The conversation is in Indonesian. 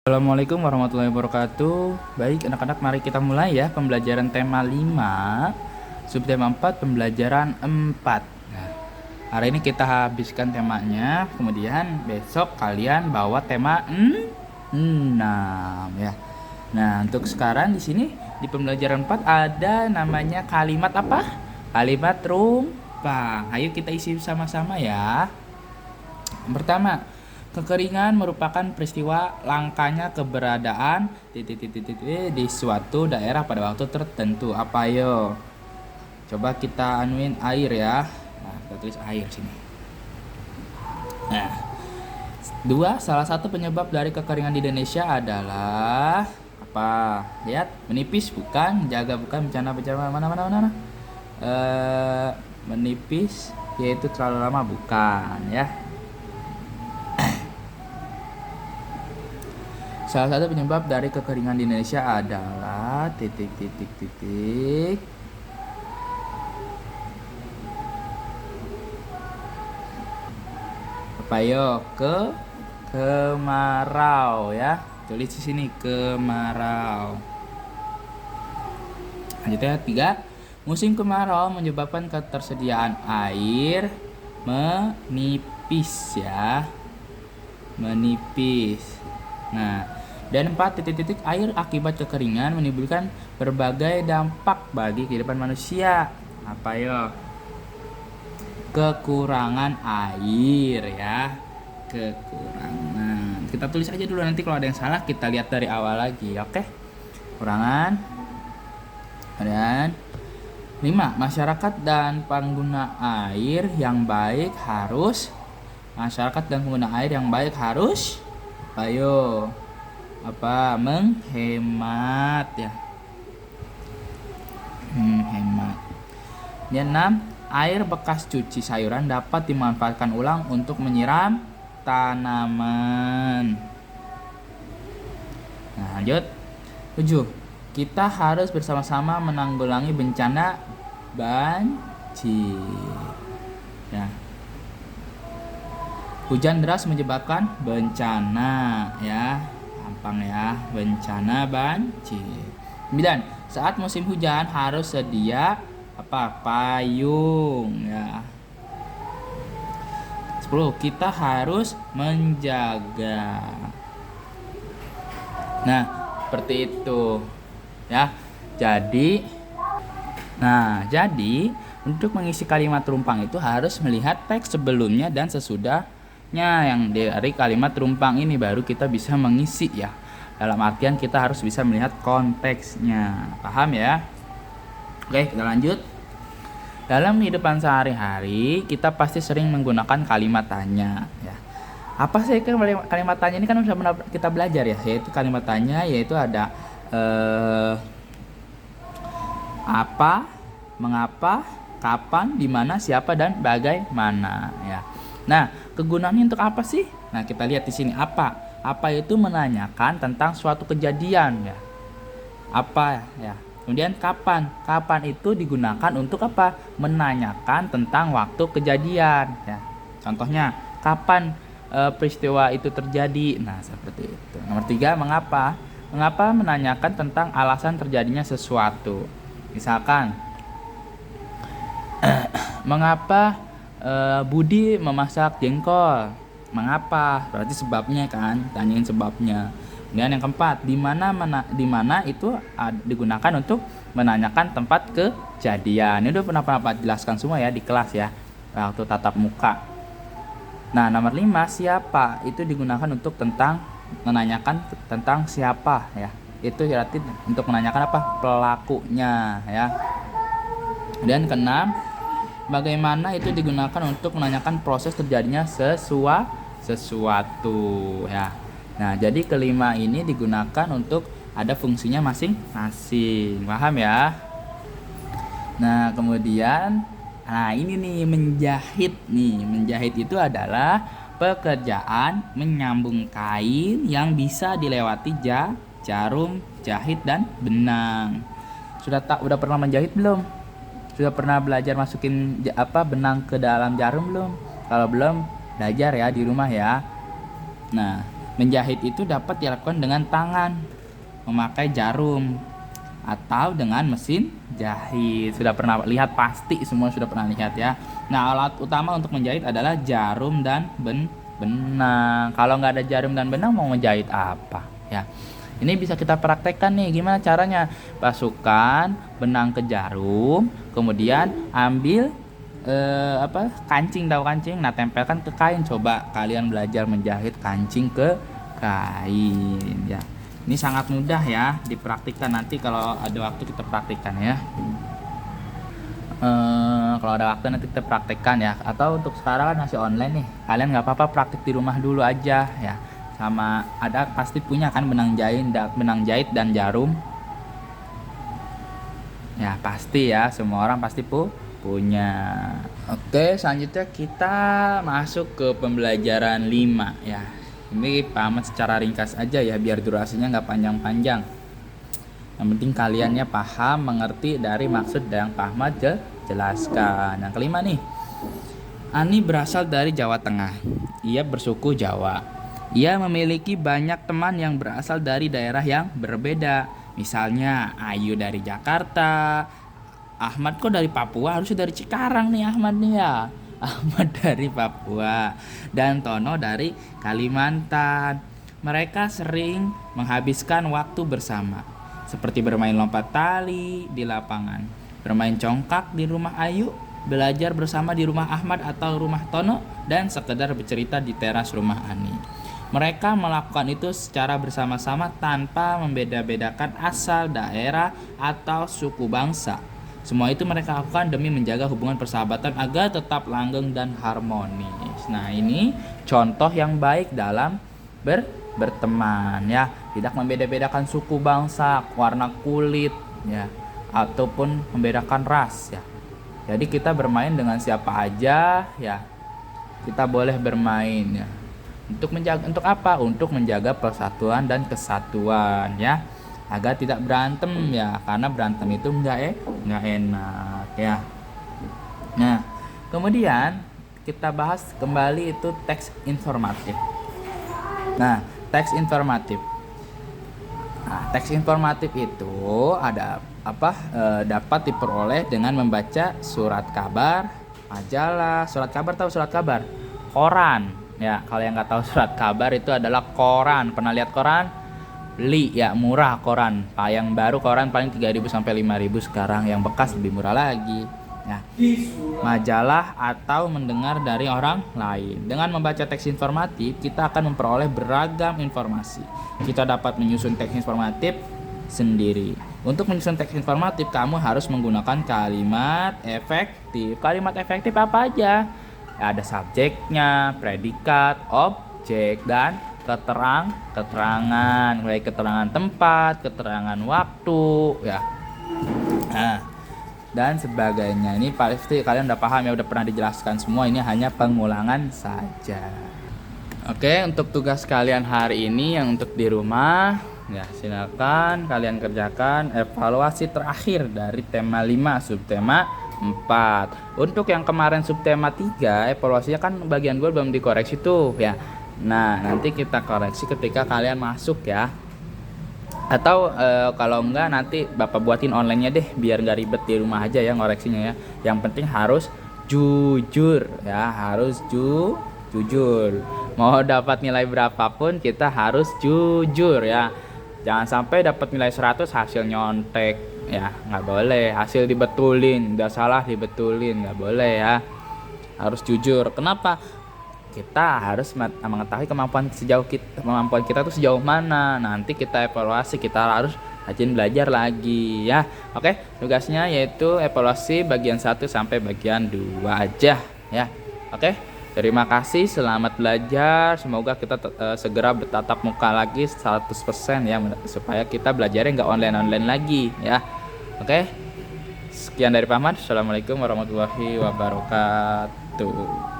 Assalamualaikum warahmatullahi wabarakatuh. Baik anak-anak, mari kita mulai ya pembelajaran tema 5, subtema 4, pembelajaran 4. Nah, hari ini kita habiskan temanya, kemudian besok kalian bawa tema 6 ya. Nah, untuk sekarang di sini di pembelajaran 4 ada namanya kalimat apa? Kalimat rumpang. Ayo kita isi sama-sama ya. Yang pertama, kekeringan merupakan peristiwa langkanya keberadaan di suatu daerah pada waktu tertentu. Apa yo? Coba kita anuin air ya. Nah, kita tulis air sini. Nah, 2, salah satu penyebab dari kekeringan di Indonesia adalah apa? Lihat, menipis bukan, menjaga bukan, bencana mana. Menipis yaitu terlalu lama bukan ya. Salah satu penyebab dari kekeringan di Indonesia adalah apa yo? Kemarau ya. Tulis di sini kemarau. Lanjutnya 3, musim kemarau menyebabkan ketersediaan air menipis ya. Menipis. Nah, dan 4, air akibat kekeringan menimbulkan berbagai dampak bagi kehidupan manusia. Apa yo? Kekurangan air ya. Kekurangan. Kita tulis aja dulu, nanti kalau ada yang salah kita lihat dari awal lagi, oke? Kekurangan. Kemudian 5, masyarakat dan pengguna air yang baik harus ayo menghemat ya. Menghemat. Yang 6, air bekas cuci sayuran dapat dimanfaatkan ulang untuk menyiram tanaman. Nah, lanjut. 7, kita harus bersama-sama menanggulangi bencana banjir. Ya. Hujan deras menyebabkan bencana ya. Gampang ya, bencana banjir. 9, saat musim hujan harus sedia payung ya. 10, kita harus menjaga. Nah, seperti itu ya. Jadi untuk mengisi kalimat rumpang itu harus melihat teks sebelumnya dan sesudahnya. Yang dari kalimat rumpang ini baru kita bisa mengisi ya. Dalam artian kita harus bisa melihat konteksnya. Paham ya? Oke, kita lanjut. Dalam kehidupan sehari-hari kita pasti sering menggunakan kalimat tanya ya. Apa sih kalimat tanya ini? Kan sudah pernah kita belajar ya, yaitu kalimat tanya yaitu ada apa, mengapa, kapan, di mana, siapa, dan bagaimana ya. Nah, kegunaannya untuk apa sih? Nah, kita lihat di sini apa. Apa itu menanyakan tentang suatu kejadian ya. Apa ya. Kemudian kapan? Kapan itu digunakan untuk apa? Menanyakan tentang waktu kejadian ya. Contohnya, kapan peristiwa itu terjadi? Nah, seperti itu. Nomor 3, mengapa? Mengapa menanyakan tentang alasan terjadinya sesuatu. Misalkan mengapa Budi memasak jengkol? Mengapa? Berarti sebabnya kan, tanyain sebabnya. Kemudian yang keempat, di mana itu digunakan untuk menanyakan tempat kejadian. Ini udah pernah jelaskan semua ya di kelas ya, waktu tatap muka. Nah, nomor 5, siapa? Itu digunakan untuk menanyakan tentang siapa ya. Itu berarti untuk menanyakan apa? Pelakunya ya. Dan keenam, bagaimana itu digunakan untuk menanyakan proses terjadinya sesuatu ya. Nah, jadi kelima ini digunakan untuk ada fungsinya masing-masing. Paham ya? Nah, kemudian ini nih menjahit nih. Menjahit itu adalah pekerjaan menyambung kain yang bisa dilewati jarum, jahit, dan benang. Udah pernah menjahit belum? Sudah pernah belajar masukin benang ke dalam jarum belum? Kalau belum, belajar ya di rumah ya. Nah, Menjahit itu dapat dilakukan dengan tangan, memakai jarum, atau dengan mesin jahit. Sudah pernah lihat, pasti semua sudah pernah lihat ya. Nah, alat utama untuk menjahit adalah jarum dan benang. Kalau nggak ada jarum dan benang mau menjahit apa ya? Ini bisa kita praktekkan nih, gimana caranya? Masukkan benang ke jarum, kemudian ambil kancing, tahu kancing? Nah, tempelkan ke kain. Coba kalian belajar menjahit kancing ke kain ya. Ini sangat mudah ya, dipraktikkan. Nanti kalau ada waktu kita praktikkan ya. Kalau ada waktu nanti kita praktekkan ya. Atau untuk sekarang kan masih online nih, kalian nggak apa-apa praktik di rumah dulu aja ya. Sama ada pasti punya kan benang jahit dan jarum ya, pasti ya, semua orang pasti punya. Oke, selanjutnya kita masuk ke pembelajaran 5 ya. Ini paham secara ringkas aja ya, biar durasinya nggak panjang-panjang. Yang penting kaliannya paham, mengerti dari maksud yang Pak Ahmad jelaskan. Yang kelima nih, Ani berasal dari Jawa Tengah. Ia bersuku Jawa. Ia memiliki banyak teman yang berasal dari daerah yang berbeda. Misalnya Ayu dari Jakarta, Ahmad kok dari Papua, harusnya dari Cikarang nih Ahmad nih ya. Ahmad dari Papua dan Tono dari Kalimantan. Mereka sering menghabiskan waktu bersama, seperti bermain lompat tali di lapangan, bermain congkak di rumah Ayu, belajar bersama di rumah Ahmad atau rumah Tono, dan sekedar bercerita di teras rumah Ani. Mereka melakukan itu secara bersama-sama tanpa membeda-bedakan asal, daerah, atau suku bangsa. Semua itu mereka lakukan demi menjaga hubungan persahabatan agar tetap langgeng dan harmonis. Nah, ini contoh yang baik dalam berteman ya, tidak membeda-bedakan suku bangsa, warna kulit ya, ataupun membedakan ras ya. Jadi kita bermain dengan siapa aja ya, kita boleh bermain ya. Untuk apa? Untuk menjaga persatuan dan kesatuan ya, agar tidak berantem ya, karena berantem itu nggak enak ya. Nah, kemudian kita bahas kembali itu teks informatif. Nah, teks informatif. Nah, teks informatif itu ada dapat diperoleh dengan membaca surat kabar, majalah. Surat kabar, tahu surat kabar? Koran. Ya, kalau yang nggak tahu surat kabar itu adalah koran. Pernah lihat koran? Beli ya, murah koran. Yang baru koran paling 3.000 sampai 5.000 sekarang, yang bekas lebih murah lagi. Ya. Majalah atau mendengar dari orang lain. Dengan membaca teks informatif, kita akan memperoleh beragam informasi. Kita dapat menyusun teks informatif sendiri. Untuk menyusun teks informatif, kamu harus menggunakan kalimat efektif. Kalimat efektif apa aja? Ada subjeknya, predikat, objek, dan keterangan, baik keterangan tempat, keterangan waktu ya. Nah, dan sebagainya. Ini pasti kalian udah paham ya, udah pernah dijelaskan semua. Ini hanya pengulangan saja. Oke, untuk tugas kalian hari ini yang untuk di rumah ya, silakan kalian kerjakan evaluasi terakhir dari tema 5 subtema 4. Untuk yang kemarin subtema 3, evaluasinya kan bagian gue belum dikoreksi tuh ya. Nah, nanti kita koreksi ketika kalian masuk ya. Atau kalau enggak nanti Bapak buatin online-nya deh, biar gak ribet di rumah aja ya ngoreksinya ya. Yang penting harus jujur ya, harus jujur. Mau dapat nilai berapapun kita harus jujur ya. Jangan sampai dapat nilai 100 hasil nyontek ya, nggak boleh. Hasil dibetulin, udah salah dibetulin, nggak boleh ya. Harus jujur. Kenapa? Kita harus mengetahui kemampuan kita tuh sejauh mana. Nanti kita evaluasi, kita harus rajin belajar lagi ya. Oke, tugasnya yaitu evaluasi bagian 1 sampai bagian 2 aja ya. Oke, terima kasih, selamat belajar. Semoga kita segera bertatap muka lagi 100% ya, supaya kita belajarnya nggak online lagi ya. Oke, sekian dari Pak Ahmad. Assalamualaikum warahmatullahi wabarakatuh.